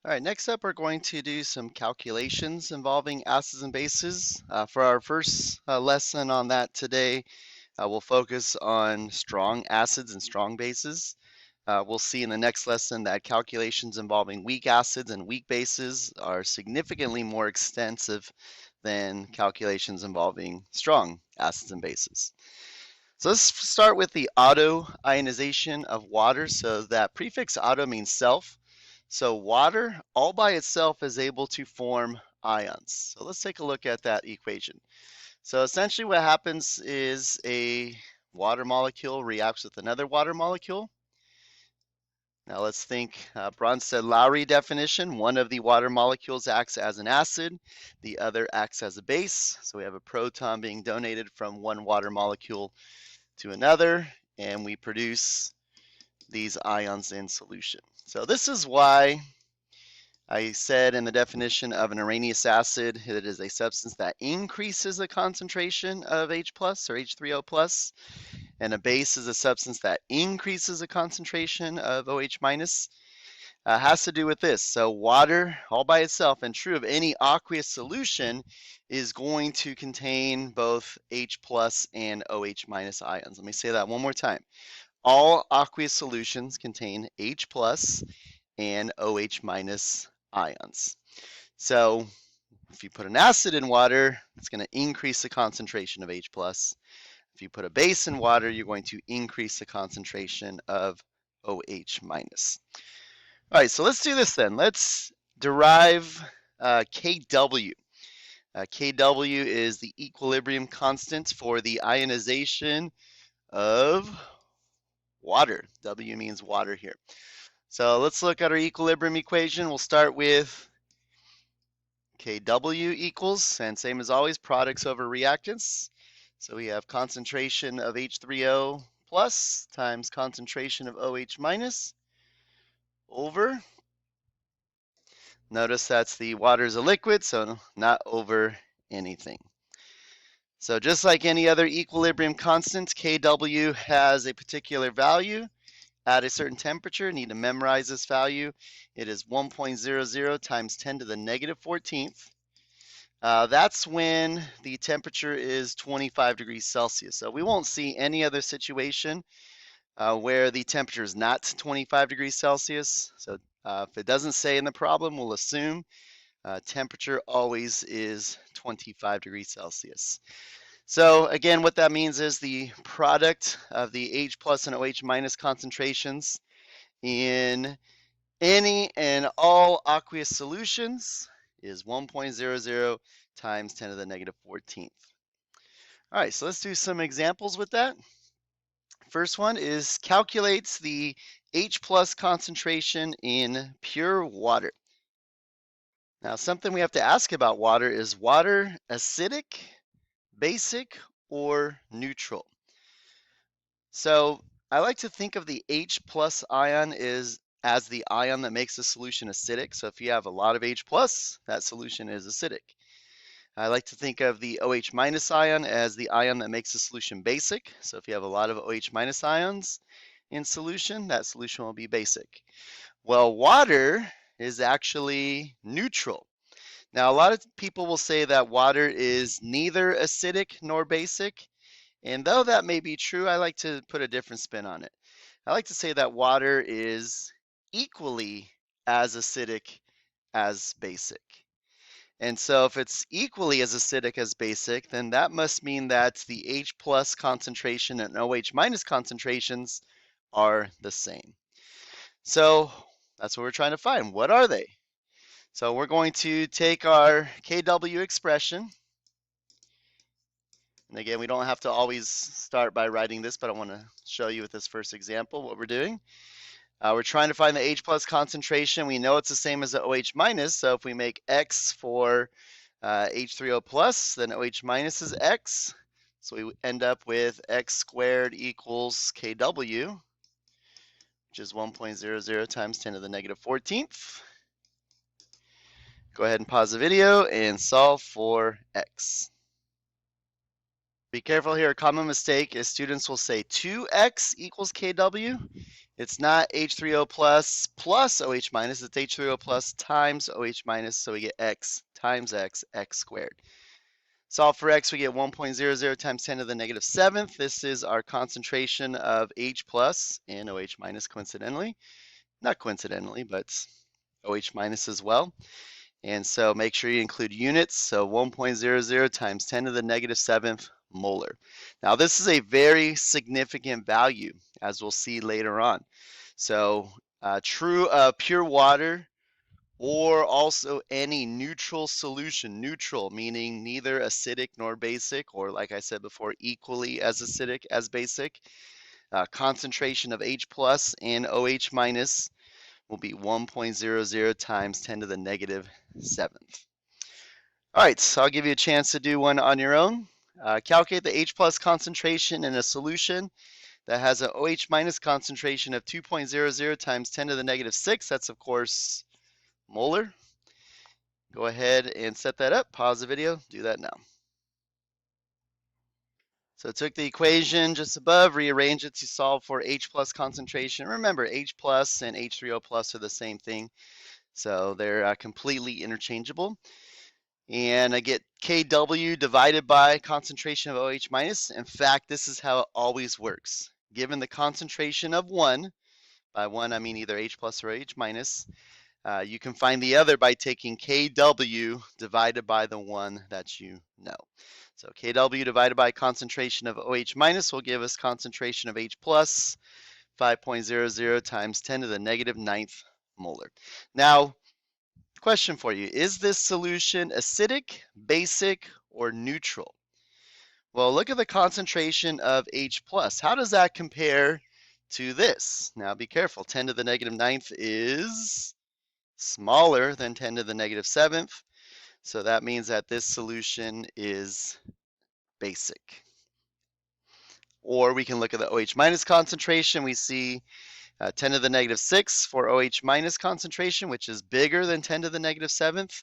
All right, next up, we're going to do some calculations involving acids and bases. For our first lesson on that today, we'll focus on strong acids and strong bases. We'll see in the next lesson that calculations involving weak acids and weak bases are significantly more extensive than calculations involving strong acids and bases. So let's start with the auto ionization of water. So that prefix auto means self. So water all by itself is able to form ions. So let's take a look at that equation. So essentially what happens is a water molecule reacts with another water molecule. Now let's think Bronsted-Lowry definition. One of the water molecules acts as an acid, the other acts as a base. So we have a proton being donated from one water molecule to another, and we produce these ions in solution. So this is why I said in the definition of an Arrhenius acid, it is a substance that increases the concentration of H plus or H3O plus, and a base is a substance that increases the concentration of OH minus. Has to do with this. So water all by itself, and true of any aqueous solution, is going to contain both H plus and OH minus ions. Let me say that one more time. All aqueous solutions contain H plus and OH minus ions. So if you put an acid in water, it's going to increase the concentration of H plus. If you put a base in water, you're going to increase the concentration of OH minus. All right, so let's do this then. Let's derive Kw. Kw is the equilibrium constant for the ionization of water. W means water here. So let's look at our equilibrium equation. We'll start with Kw equals, and same as always, products over reactants. So we have concentration of H3O plus times concentration of OH minus over. Notice that's the water is a liquid, so not over anything. So just like any other equilibrium constant, Kw has a particular value at a certain temperature. Need to memorize this value. It is 1.00 times 10 to the negative 14th. That's when the temperature is 25 degrees Celsius. So we won't see any other situation where the temperature is not 25 degrees Celsius. So if it doesn't say in the problem, we'll assume temperature always is 25 degrees Celsius. So again, what that means is the product of the H plus and OH minus concentrations in any and all aqueous solutions is 1.00 times 10 to the negative 14th. All right, so let's do some examples with that. First one is calculates the H plus concentration in pure water. Now, something we have to ask about water is water acidic, basic, or neutral? So I like to think of the H plus ion as the ion that makes the solution acidic. So if you have a lot of H plus, that solution is acidic. I like to think of the OH minus ion as the ion that makes the solution basic. So if you have a lot of OH minus ions in solution, that solution will be basic. Well, water is actually neutral. Now, a lot of people will say that water is neither acidic nor basic. And though that may be true, I like to put a different spin on it. I like to say that water is equally as acidic as basic. And so if it's equally as acidic as basic, then that must mean that the H plus concentration and OH minus concentrations are the same. So that's what we're trying to find. What are they? So we're going to take our Kw expression. And again, we don't have to always start by writing this, but I want to show you with this first example what we're doing. We're trying to find the H plus concentration. We know it's the same as the OH minus, so if we make X for H3O plus, then OH minus is X. So we end up with X squared equals Kw, which is 1.00 times 10 to the negative 14th. Go ahead and pause the video and solve for X. Be careful here. A common mistake is students will say 2x equals Kw, It's not H3O plus plus OH minus, it's H3O plus times OH minus, so we get X times X squared. Solve for X, we get 1.00 times 10 to the negative 7th. This is our concentration of H plus and OH minus coincidentally. Not coincidentally, but OH minus as well. And so make sure you include units. So 1.00 times 10 to the negative 7th molar. Now this is a very significant value, as we'll see later on. So true pure water or also any neutral solution, neutral meaning neither acidic nor basic, or like I said before, equally as acidic as basic. Concentration of H plus and OH minus will be 1.00 times 10 to the negative 7th. All right, so I'll give you a chance to do one on your own. Calculate the H plus concentration in a solution that has an OH minus concentration of 2.00 times 10 to the negative 6. That's, of course, molar. Go ahead and set that up. Pause the video. Do that now. So took the equation just above, rearrange it to solve for H plus concentration. Remember, H plus and H3O plus are the same thing. So they're completely interchangeable. And I get Kw divided by concentration of OH minus. In fact, this is how it always works. Given the concentration of one, by one I mean either H plus or H minus, you can find the other by taking Kw divided by the one that you know. So Kw divided by concentration of OH minus will give us concentration of H plus, 5.00 times 10 to the negative 9th molar. Now, question for you, is this solution acidic, basic, or neutral? Well, look at the concentration of H plus. How does that compare to this? Now be careful, 10 to the negative 9th is smaller than 10 to the negative 7th. So that means that this solution is basic. Or we can look at the OH minus concentration. We see 10 to the negative 6 for OH minus concentration, which is bigger than 10 to the negative 7th.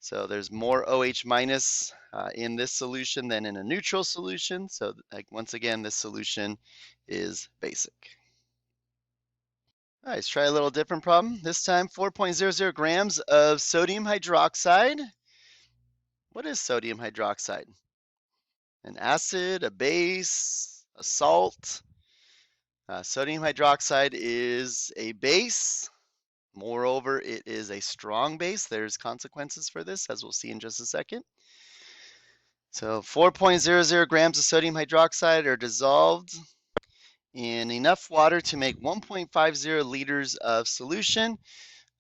So there's more OH minus in this solution than in a neutral solution. So once again, this solution is basic. All right, let's try a little different problem. This time 4.00 grams of sodium hydroxide. What is sodium hydroxide? An acid, a base, a salt. Sodium hydroxide is a base. Moreover, it is a strong base. There's consequences for this, as we'll see in just a second. So 4.00 grams of sodium hydroxide are dissolved in enough water to make 1.50 liters of solution.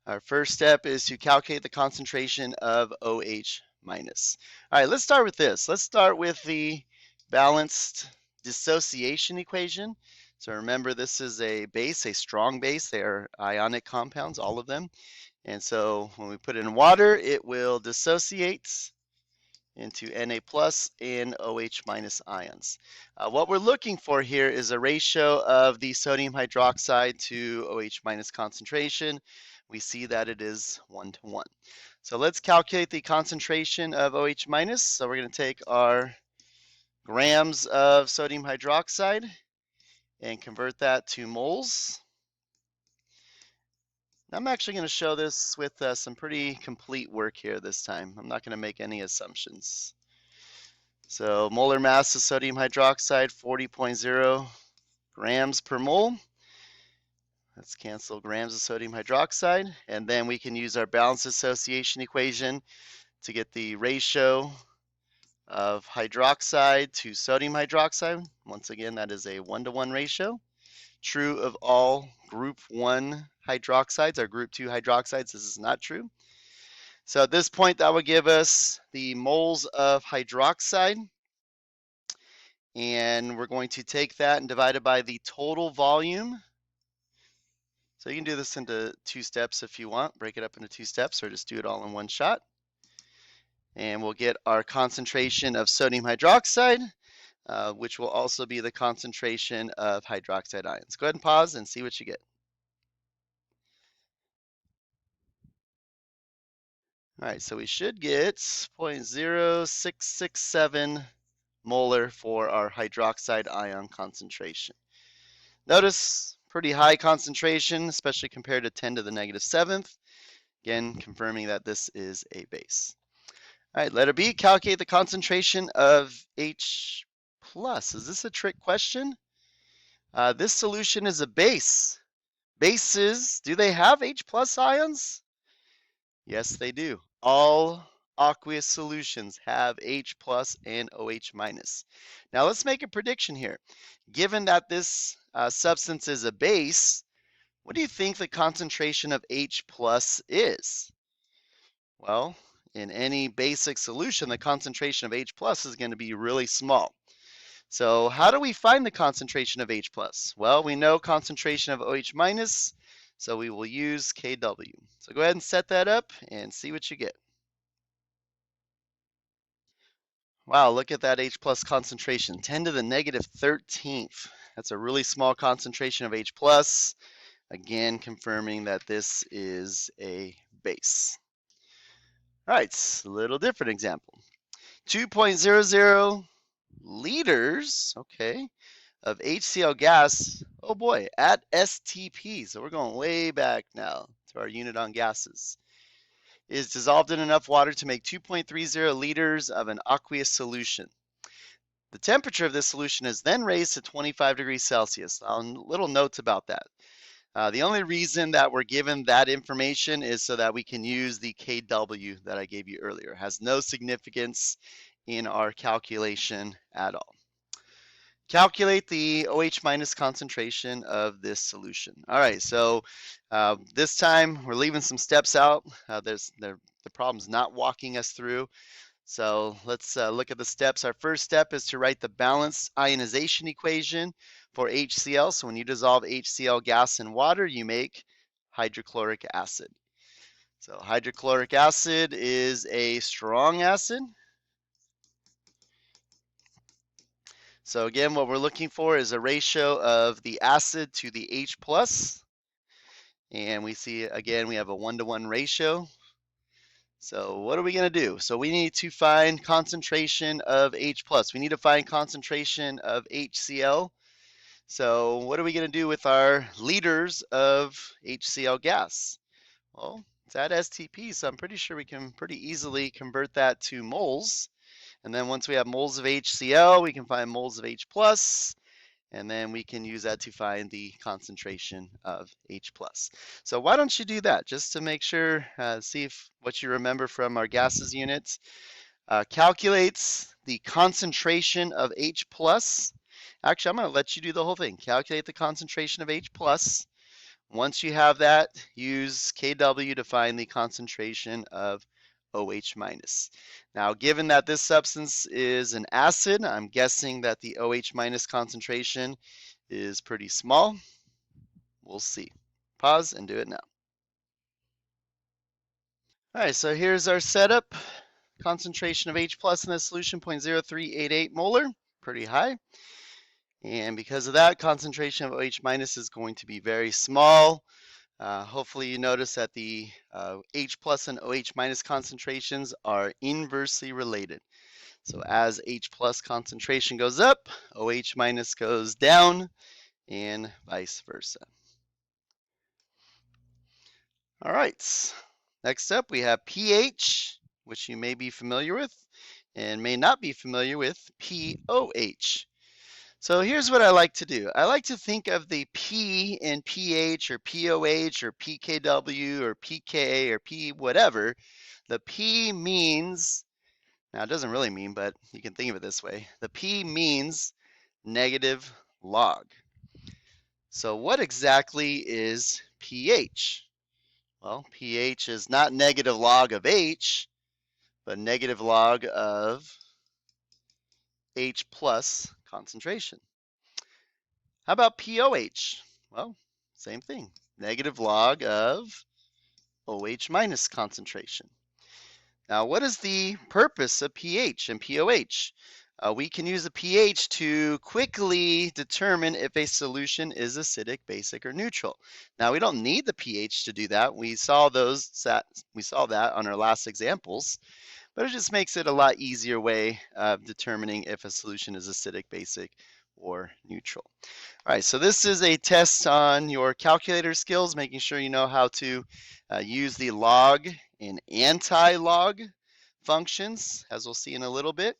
Our first step is to calculate the concentration of OH minus. All right, let's start with this. Let's start with the balanced dissociation equation. So remember, this is a base, a strong base. They are ionic compounds, all of them. And so when we put it in water, it will dissociate into Na plus and OH minus ions. What we're looking for here is a ratio of the sodium hydroxide to OH minus concentration. We see that it is 1 to 1. So let's calculate the concentration of OH minus. So we're going to take our grams of sodium hydroxide and convert that to moles. I'm actually going to show this with some pretty complete work here this time. I'm not going to make any assumptions. So molar mass of sodium hydroxide, 40.0 grams per mole. Let's cancel grams of sodium hydroxide. And then we can use our balanced dissociation equation to get the ratio of hydroxide to sodium hydroxide. Once again, that is a 1 to 1 ratio. True of all group 1 hydroxides or group 2 hydroxides. This is not true. So at this point, that would give us the moles of hydroxide. And we're going to take that and divide it by the total volume. So you can do this into 2 steps if you want. Break it up into 2 steps or just do it all in one shot. And we'll get our concentration of sodium hydroxide, which will also be the concentration of hydroxide ions. Go ahead and pause and see what you get. All right, so we should get 0.0667 molar for our hydroxide ion concentration. Notice pretty high concentration, especially compared to 10 to the negative 7th. Again, confirming that this is a base. All right, letter B, calculate the concentration of H plus. Is this a trick question? This solution is a base. Bases, do they have H plus ions? Yes, they do. All aqueous solutions have H plus and OH minus. Now let's make a prediction here. Given that this substance is a base, what do you think the concentration of H plus is? Well, in any basic solution, the concentration of H plus is going to be really small. So how do we find the concentration of H plus? Well, we know concentration of OH minus, so we will use Kw. So go ahead and set that up and see what you get. Wow, look at that H plus concentration, 10 to the negative 13th. That's a really small concentration of H plus. Again, confirming that this is a base. All right, a little different example. 2.00 liters, okay, of HCl gas, oh boy, at STP, so we're going way back now to our unit on gases, is dissolved in enough water to make 2.30 liters of an aqueous solution. The temperature of this solution is then raised to 25 degrees Celsius. Little notes about that. The only reason that we're given that information is so that we can use the Kw that I gave you earlier. It has no significance in our calculation at all. Calculate the OH minus concentration of this solution. All right, so this time we're leaving some steps out. The problem's not walking us through. So let's look at the steps. Our first step is to write the balanced ionization equation for HCl. So when you dissolve HCl gas in water, you make hydrochloric acid. So hydrochloric acid is a strong acid. So again, what we're looking for is a ratio of the acid to the H plus. And we see, again, we have a 1-to-1 ratio. So what are we going to do? So we need to find concentration of H plus. We need to find concentration of HCl. So what are we going to do with our liters of HCl gas? Well, it's at STP, so I'm pretty sure we can pretty easily convert that to moles. And then once we have moles of HCl, we can find moles of H plus, and then we can use that to find the concentration of H plus. So why don't you do that just to make sure, see if what you remember from our gases units. Calculates the concentration of H plus. Actually, I'm going to let you do the whole thing. Calculate the concentration of H plus. Once you have that, use Kw to find the concentration of OH minus. Now, given that this substance is an acid, I'm guessing that the OH minus concentration is pretty small. We'll see. Pause and do it now. All right, so here's our setup. Concentration of H plus in this solution, 0.0388 molar, pretty high. And because of that, concentration of OH minus is going to be very small. Hopefully you notice that the H plus and OH minus concentrations are inversely related. So as H plus concentration goes up, OH minus goes down, and vice versa. All right, next up we have pH, which you may be familiar with and may not be familiar with POH. So here's what I like to do. I like to think of the P in pH or POH or PKW or pKa or P whatever. The P means, now it doesn't really mean, but you can think of it this way. The P means negative log. So what exactly is pH? Well, pH is not negative log of H, but negative log of H plus concentration. How about POH? Well, same thing, negative log of OH minus concentration. Now, what is the purpose of pH and POH? We can use the pH to quickly determine if a solution is acidic, basic, or neutral. Now, we don't need the pH to do that. We saw that on our last examples, but it just makes it a lot easier way of determining if a solution is acidic, basic, or neutral. All right, so this is a test on your calculator skills, making sure you know how to use the log and anti-log functions, as we'll see in a little bit.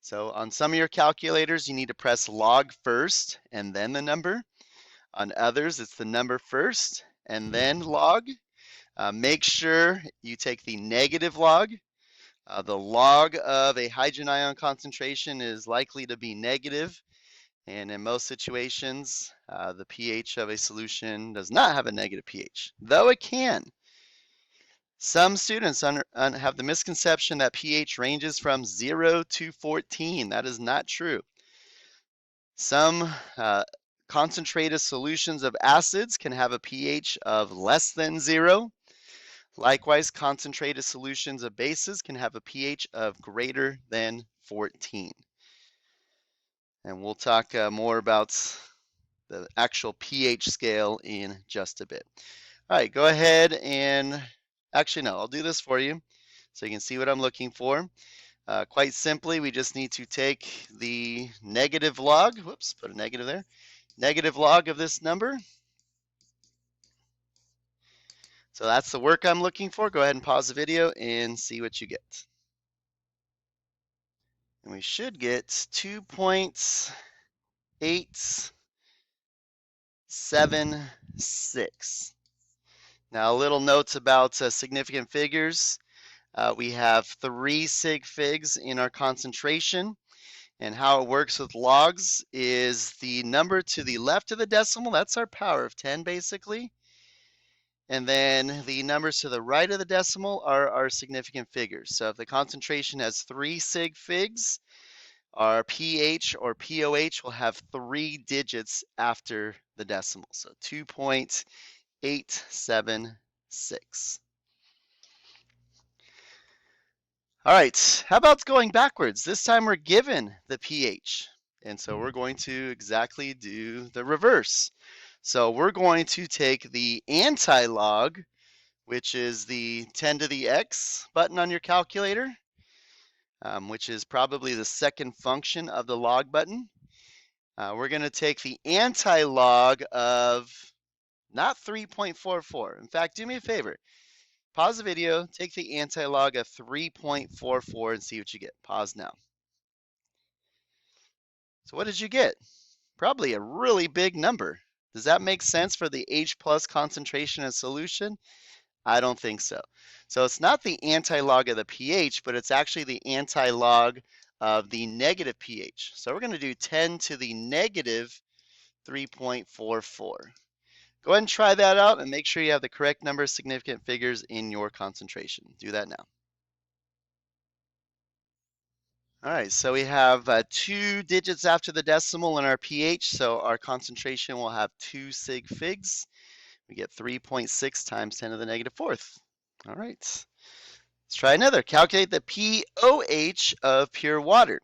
So on some of your calculators, you need to press log first and then the number. On others, it's the number first and then log. Make sure you take the negative log. The log of a hydrogen ion concentration is likely to be negative, and in most situations, the pH of a solution does not have a negative pH, though it can. Some students have the misconception that pH ranges from 0 to 14. That is not true. Some concentrated solutions of acids can have a pH of less than 0. Likewise, concentrated solutions of bases can have a pH of greater than 14. And we'll talk more about the actual pH scale in just a bit. All right, go ahead and, actually no, I'll do this for you so you can see what I'm looking for. Quite simply, we just need to take the negative log, whoops, put a negative there, negative log of this number. So that's the work I'm looking for. Go ahead and pause the video and see what you get. And we should get 2.876. Now, a little notes about significant figures. We have 3 sig figs in our concentration. And how it works with logs is the number to the left of the decimal, that's our power of 10 basically. And then the numbers to the right of the decimal are our significant figures. So if the concentration has 3 sig figs, our pH or POH will have 3 digits after the decimal. So 2.876. All right, how about going backwards? This time we're given the pH. And so we're going to exactly do the reverse. So we're going to take the anti-log, which is the 10 to the x button on your calculator, which is probably the second function of the log button. We're going to take the anti-log of not 3.44. In fact, do me a favor. Pause the video, take the anti-log of 3.44 and see what you get. Pause now. So what did you get? Probably a really big number. Does that make sense for the H plus concentration in solution? I don't think so. So it's not the anti-log of the pH, but it's actually the anti-log of the negative pH. So we're going to do 10 to the negative 3.44. Go ahead and try that out and make sure you have the correct number of significant figures in your concentration. Do that now. All right, so we have 2 digits after the decimal in our pH, so our concentration will have 2 sig figs. We get 3.6 times 10 to the negative 4th. All right, let's try another. Calculate the POH of pure water.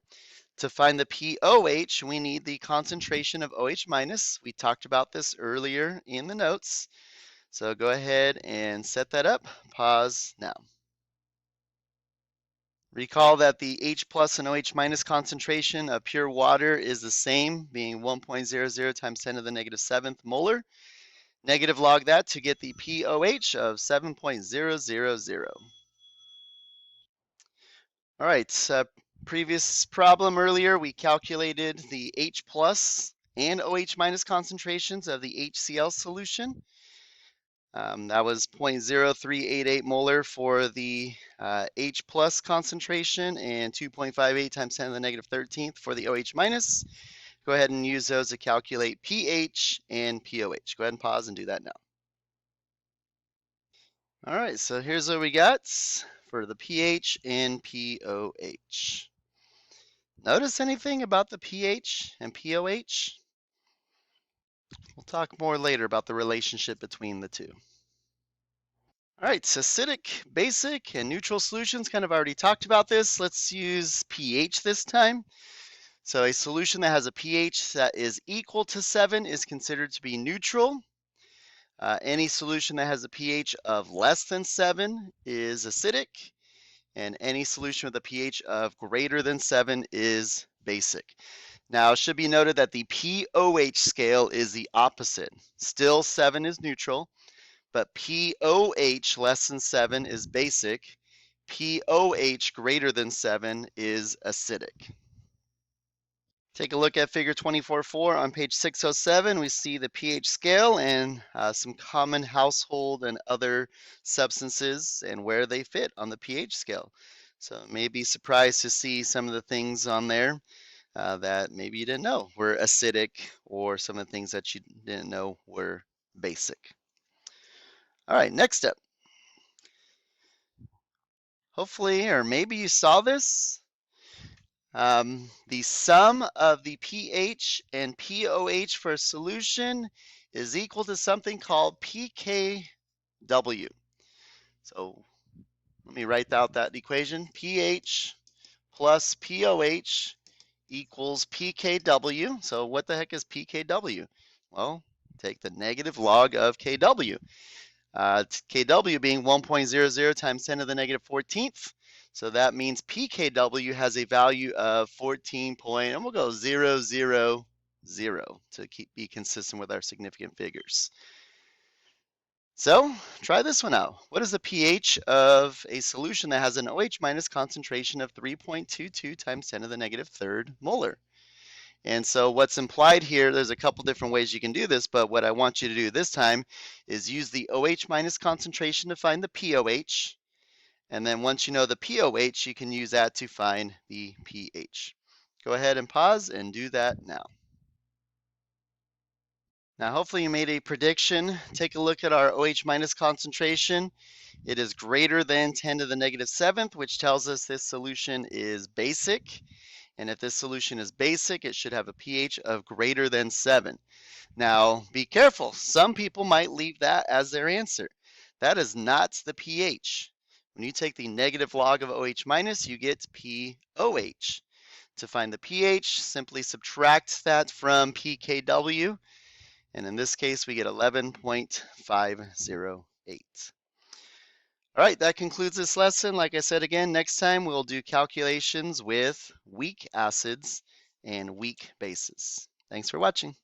To find the POH, we need the concentration of OH minus. We talked about this earlier in the notes. So go ahead and set that up. Pause now. Recall that the H plus and OH minus concentration of pure water is the same, being 1.00 times 10 to the negative 7th molar. Negative log that to get the POH of 7.000. All right, previous problem earlier, we calculated the H plus and OH minus concentrations of the HCl solution. That was 0.0388 molar for the H plus concentration and 2.58 times 10 to the negative 13th for the OH minus. Go ahead and use those to calculate pH and POH. Go ahead and pause and do that now. All right, so here's what we got for the pH and POH. Notice anything about the pH and POH? We'll talk more later about the relationship between the two. All right, so acidic, basic, and neutral solutions, kind of already talked about this. Let's use pH this time. So a solution that has a pH that is equal to 7 is considered to be neutral. Any solution that has a pH of less than 7 is acidic, and any solution with a pH of greater than 7 is basic. Now, it should be noted that the pOH scale is the opposite. Still, 7 is neutral, but pOH less than 7 is basic. pOH greater than 7 is acidic. Take a look at figure 24.4 on page 607. We see the pH scale and some common household and other substances and where they fit on the pH scale. So may be surprised to see some of the things on there that maybe you didn't know were acidic, or some of the things that you didn't know were basic. All right, next step. Hopefully, or maybe you saw this. The sum of the pH and pOH for a solution is equal to something called pKw. So let me write out that equation. pH plus pOH equals pKw. So what the heck is pKw? Well, take the negative log of Kw. Kw being 1.00 times 10 to the negative 14th. So that means pKw has a value of 14 point, and we'll go 0, 0, 0 to be consistent with our significant figures. So try this one out. What is the pH of a solution that has an OH minus concentration of 3.22 times 10 to the negative third molar? And so what's implied here, there's a couple different ways you can do this, but what I want you to do this time is use the OH minus concentration to find the pOH. And then once you know the pOH, you can use that to find the pH. Go ahead and pause and do that now. Now, hopefully you made a prediction. Take a look at our OH minus concentration. It is greater than 10 to the negative 7th, which tells us this solution is basic. And if this solution is basic, it should have a pH of greater than 7. Now, be careful. Some people might leave that as their answer. That is not the pH. When you take the negative log of OH minus, you get pOH. To find the pH, simply subtract that from pKw. And in this case, we get 11.508. All right, that concludes this lesson. Like I said again, next time we'll do calculations with weak acids and weak bases. Thanks for watching.